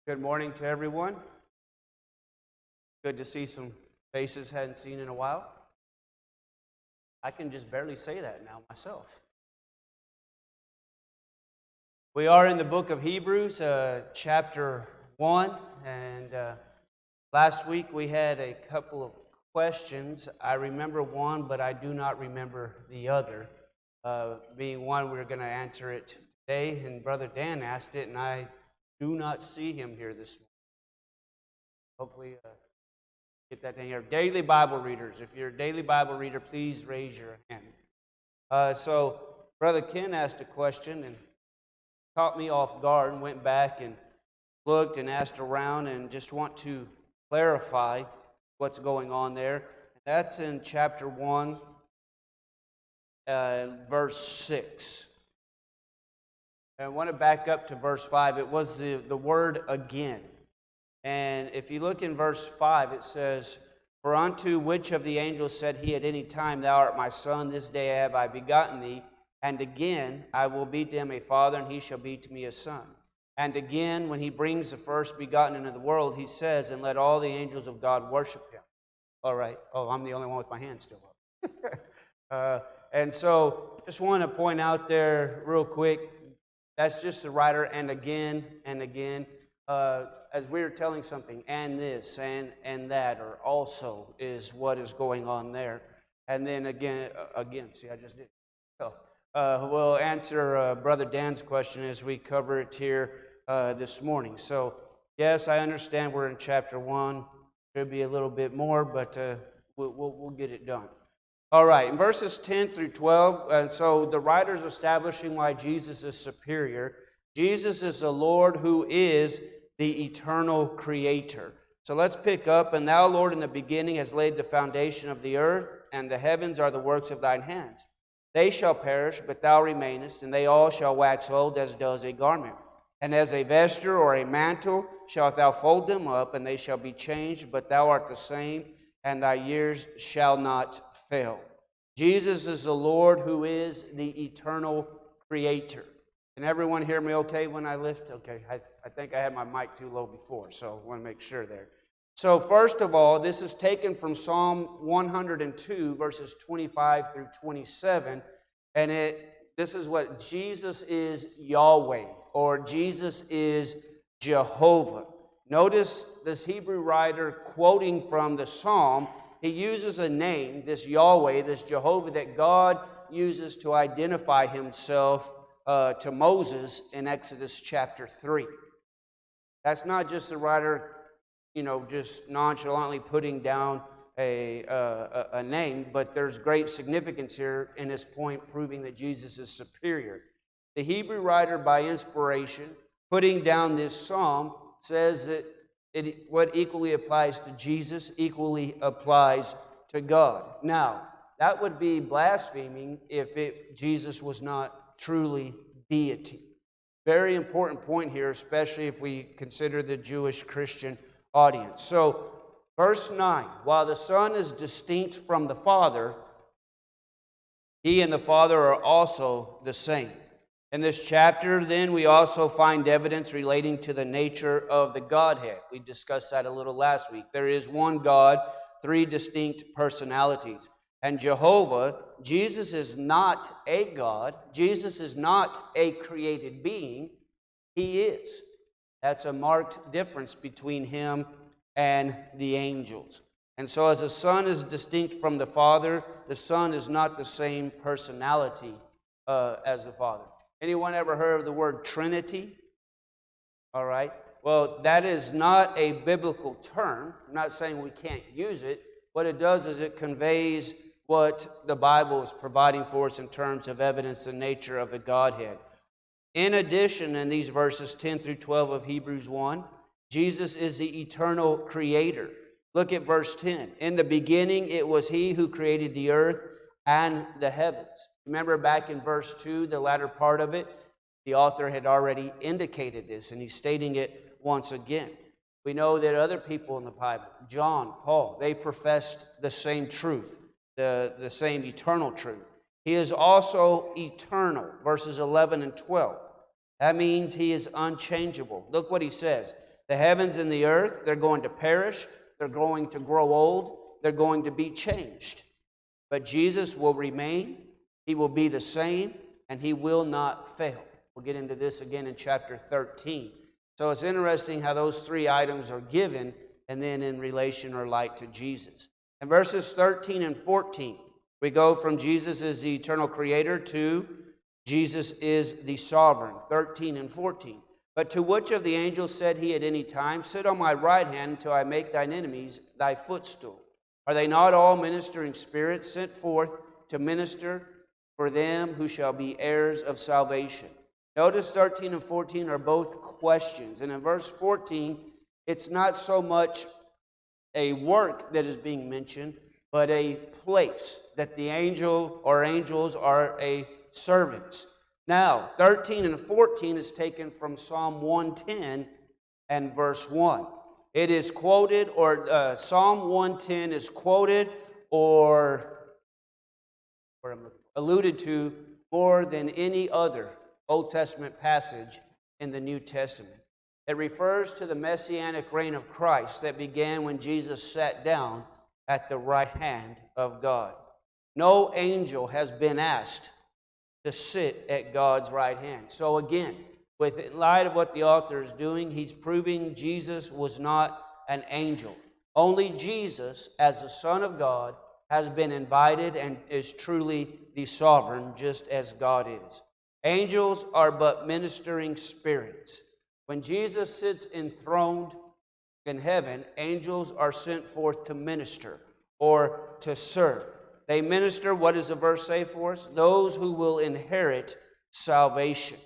Good morning to everyone. Good to see some faces hadn't seen in a while. I can just barely say that now myself. We are in the book of Hebrews, chapter 1, and last week we had a couple of questions. I remember one, but I do not remember the other. Being one, we're going to answer it today, and Brother Dan asked it, and I do not see him here this morning. Hopefully, get that thing here. Daily Bible readers. If you're a daily Bible reader, please raise your hand. So, Brother Ken asked a question and caught me off guard and went back and looked and asked around and just want to clarify what's going on there. That's in chapter 1, verse 6. I want to back up to verse 5. It was the word again. And if you look in verse 5, it says, "For unto which of the angels said he at any time, Thou art my son, this day have I begotten thee? And again, I will be to him a father, and he shall be to me a son. And again, when he brings the first begotten into the world, he says, And let all the angels of God worship him." All right. Oh, I'm the only one with my hand still up. And so, just want to point out there real quick, that's just the writer, and again, as we were telling something, and this, and that, or also is what is going on there. And then again, see, I just did. So, we'll answer Brother Dan's question as we cover it here this morning. So, yes, I understand we're in chapter 1. Should be a little bit more, but we'll get it done. All right, in verses 10 through 12, so the writer's establishing why Jesus is superior. Jesus is the Lord who is the eternal creator. So let's pick up. "And thou, Lord, in the beginning hast laid the foundation of the earth, and the heavens are the works of thine hands. They shall perish, but thou remainest, and they all shall wax old as does a garment. And as a vesture or a mantle shalt thou fold them up, and they shall be changed, but thou art the same, and thy years shall not fail." Jesus is the Lord who is the eternal creator. Can everyone hear me okay when I lift? Okay, I think I had my mic too low before, so I want to make sure there. So first of all, this is taken from Psalm 102, verses 25 through 27, and this is what Jesus is Yahweh, or Jesus is Jehovah. Notice this Hebrew writer quoting from the Psalm, he uses a name, this Yahweh, this Jehovah, that God uses to identify himself to Moses in Exodus chapter 3. That's not just the writer, just nonchalantly putting down a name, but there's great significance here in his point proving that Jesus is superior. The Hebrew writer, by inspiration, putting down this psalm, says that what equally applies to Jesus equally applies to God. Now, that would be blaspheming if Jesus was not truly deity. Very important point here, especially if we consider the Jewish Christian audience. So, verse 9, "While the Son is distinct from the Father, he and the Father are also the same." In this chapter, then, we also find evidence relating to the nature of the Godhead. We discussed that a little last week. There is one God, three distinct personalities. And Jehovah, Jesus is not a God. Jesus is not a created being. He is. That's a marked difference between him and the angels. And so as the Son is distinct from the Father, the Son is not the same personality as the Father. Anyone ever heard of the word Trinity? All right. Well, that is not a biblical term. I'm not saying we can't use it. What it does is it conveys what the Bible is providing for us in terms of evidence and nature of the Godhead. In addition, in these verses 10 through 12 of Hebrews 1, Jesus is the eternal creator. Look at verse 10. "In the beginning it was he who created the earth and the heavens." Remember back in verse 2, the latter part of it, the author had already indicated this, and he's stating it once again. We know that other people in the Bible, John, Paul, they professed the same truth, the same eternal truth. He is also eternal, verses 11 and 12. That means he is unchangeable. Look what he says. The heavens and the earth, they're going to perish. They're going to grow old. They're going to be changed. But Jesus will remain. He will be the same, and He will not fail. We'll get into this again in chapter 13. So it's interesting how those three items are given, and then in relation or light to Jesus. In verses 13 and 14, we go from Jesus is the eternal creator to Jesus is the sovereign. 13 and 14. But to which of the angels said He at any time, sit on my right hand until I make thine enemies thy footstool? Are they not all ministering spirits sent forth to minister for them who shall be heirs of salvation? Notice 13 and 14 are both questions. And in verse 14, it's not so much a work that is being mentioned, but a place that the angel or angels are a servants. Now, 13 and 14 is taken from Psalm 110 and verse 1. It is quoted, or Psalm 110 is quoted or alluded to more than any other Old Testament passage in the New Testament. It refers to the messianic reign of Christ that began when Jesus sat down at the right hand of God. No angel has been asked to sit at God's right hand. So again, in light of what the author is doing, he's proving Jesus was not an angel. Only Jesus, as the Son of God, has been invited and is truly the sovereign, just as God is. Angels are but ministering spirits. When Jesus sits enthroned in heaven, angels are sent forth to minister or to serve. They minister, what does the verse say for us? Those who will inherit salvation.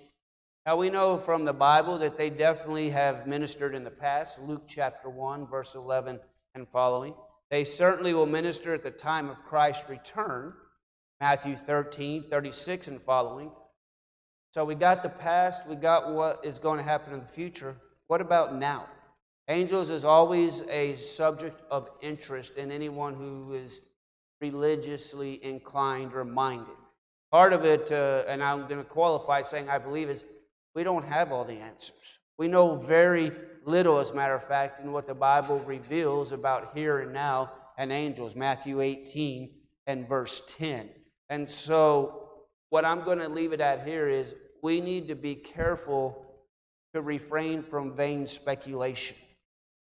Now we know from the Bible that they definitely have ministered in the past. Luke chapter 1, verse 11 and following. They certainly will minister at the time of Christ's return. Matthew 13, 36 and following. So we got the past, we got what is going to happen in the future. What about now? Angels is always a subject of interest in anyone who is religiously inclined or minded. Part of it, and I'm going to qualify saying I believe, is we don't have all the answers. We know very little, as a matter of fact, in what the Bible reveals about here and now and angels. Matthew 18 and verse 10. And so what I'm going to leave it at here is we need to be careful to refrain from vain speculation.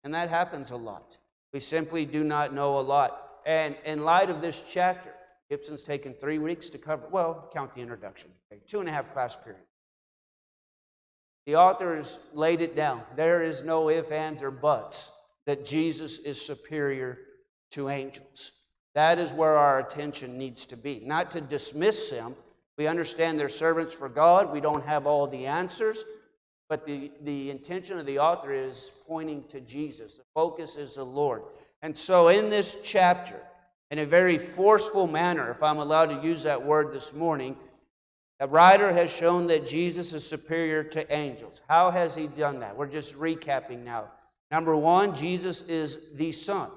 And that happens a lot. We simply do not know a lot. And in light of this chapter, Gibson's taken 3 weeks to cover, well, count the introduction, 2.5 class period. The authors laid it down. There is no ifs, ands, or buts that Jesus is superior to angels. That is where our attention needs to be. Not to dismiss them. We understand they're servants for God. We don't have all the answers. But the intention of the author is pointing to Jesus. The focus is the Lord. And so in this chapter, in a very forceful manner, if I'm allowed to use that word this morning, the writer has shown that Jesus is superior to angels. How has he done that? We're just recapping now. Number one, Jesus is the Son.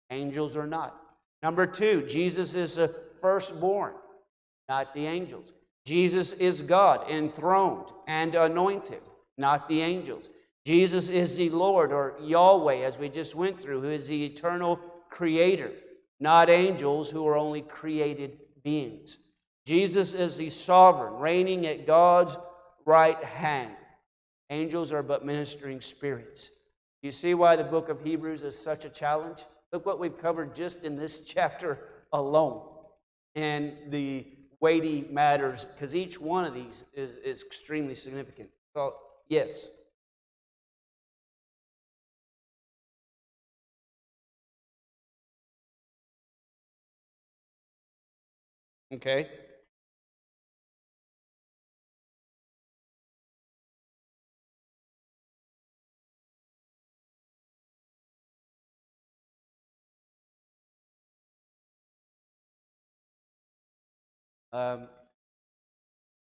Angels are not. Number two, Jesus is the firstborn, not the angels. Jesus is God, enthroned and anointed, not the angels. Jesus is the Lord, or Yahweh, as we just went through, who is the eternal creator, not angels who are only created beings. Jesus is the sovereign, reigning at God's right hand. Angels are but ministering spirits. You see why the book of Hebrews is such a challenge? Look what we've covered just in this chapter alone. And the weighty matters, because each one of these is extremely significant. So, yes. Okay.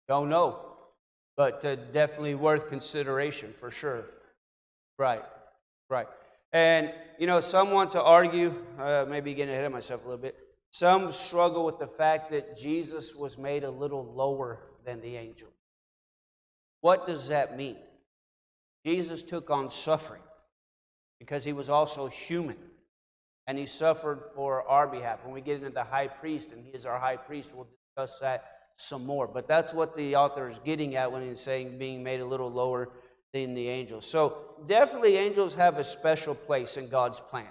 Don't know, but definitely worth consideration for sure. Right, right. And, some want to argue, maybe getting ahead of myself a little bit, some struggle with the fact that Jesus was made a little lower than the angel. What does that mean? Jesus took on suffering. because he was also human. And he suffered for our behalf. When we get into the high priest, and he is our high priest, we'll discuss that some more. But that's what the author is getting at when he's saying being made a little lower than the angels. So definitely angels have a special place in God's plan.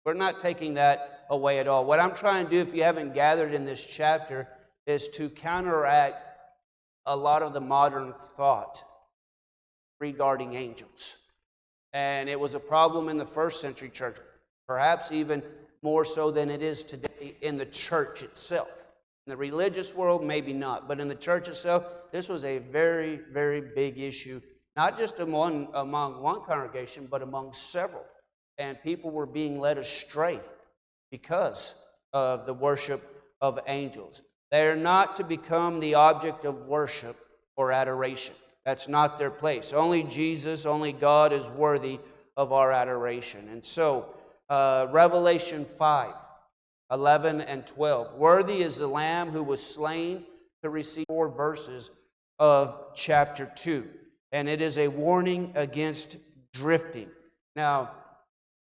We're not taking that away at all. What I'm trying to do, if you haven't gathered in this chapter, is to counteract a lot of the modern thought regarding angels. And it was a problem in the first century church, perhaps even more so than it is today in the church itself. In the religious world, maybe not, but in the church itself, this was a very, very big issue, not just among one congregation, but among several. And people were being led astray because of the worship of angels. They are not to become the object of worship or adoration. That's not their place. Only Jesus, only God is worthy of our adoration. And so, Revelation 5, 11 and 12. Worthy is the Lamb who was slain to receive 4 verses of chapter 2. And it is a warning against drifting. Now,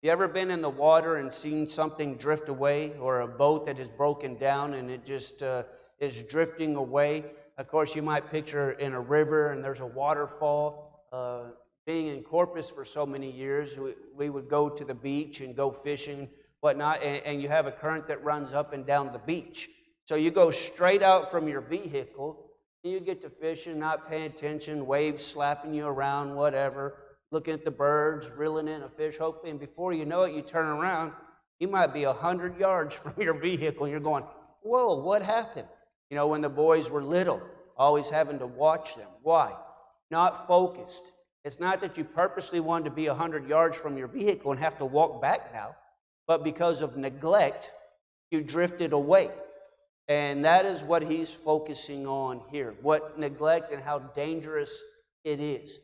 you ever been in the water and seen something drift away, or a boat that is broken down and it just is drifting away? Of course, you might picture in a river and there's a waterfall. Being in Corpus for so many years, we would go to the beach and go fishing, whatnot, and you have a current that runs up and down the beach. So you go straight out from your vehicle, and you get to fishing, not paying attention, waves slapping you around, whatever, looking at the birds, reeling in a fish, hopefully, and before you know it, you turn around, you might be 100 yards from your vehicle, and you're going, whoa, what happened? You know, when the boys were little, always having to watch them. Why? Not focused. It's not that you purposely wanted to be 100 yards from your vehicle and have to walk back now, but because of neglect, you drifted away. And that is what he's focusing on here, what neglect and how dangerous it is.